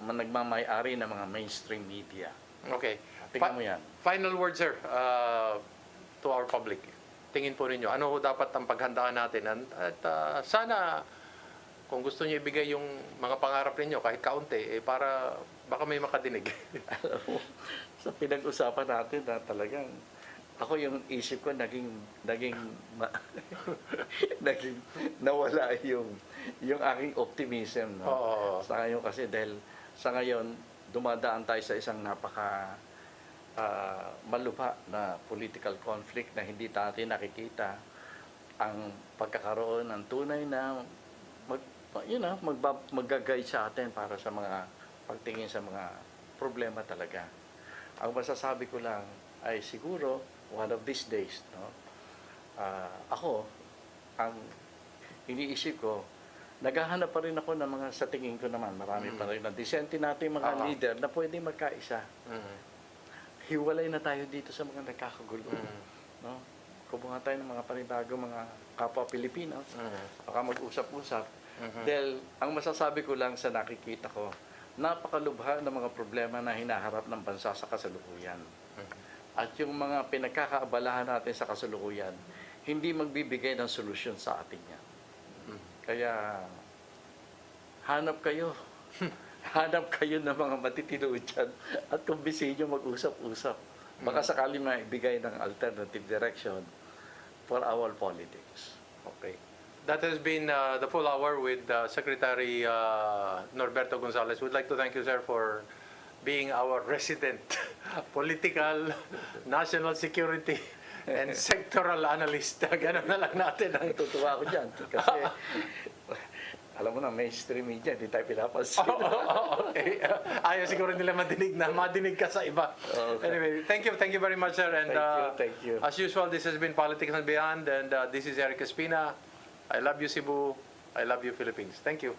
nagmamay-ari ng mga mainstream media? Okay. Tingnan mo yan. Final word, sir, to our public. Tingin po ninyo, ano dapat ang paghandaan natin? At sana, kung gusto niyo ibigay yung mga pangarap ninyo, kahit kaunti, para Baka may makadinig. Alam mo, sa pinag-usapan natin na talagang ako yung isip ko naging naging nawala yung aking optimism, no? Oo. Sa ngayon kasi dahil sa ngayon dumadaan tayo sa isang napaka malubha na political conflict na hindi natin nakikita ang pagkakaroon ng tunay na maggagay sa atin para sa mga pagtingin sa mga problema talaga. Ang masasabi ko lang ay siguro one of these days, no? Ako, ang iniisip ko, naghahanap pa rin ako ng mga, sa tingin ko naman, marami pa rin na disente natin mga leader na pwede magkaisa. Hiwalay na tayo dito sa mga nagkakagulo. No? Kumuha tayo ng mga panibago, mga kapwa Pilipino, baka mag-usap-usap. Dahil ang masasabi ko lang sa nakikita ko, napakalubha ng mga problema na hinaharap ng bansa sa kasalukuyan. At yung mga pinagkakaabalahan natin sa kasalukuyan, hindi magbibigay ng solusyon sa atin yan. Kaya, hanap kayo. Hanap kayo ng mga matitino dyan at kumbisiin nyo mag-usap-usap. Baka sakali maibigay ng alternative direction for our politics. Okay. That has been the full hour with Secretary Norberto Gonzales. We'd like to thank you, sir, for being our resident political, national security, and sectoral analyst. Ganun na lang natin. Natutuwa ako dyan. Kasi, alam mo na, mainstream media, hindi tayo pinapansin. Okay. Ayaw siguro nila madinig ka sa iba. Okay. Anyway, thank you very much, sir. And Thank you. as usual, this has been Politics and Beyond, and this is Eric Espina. I love you, Cebu. I love you, Philippines. Thank you.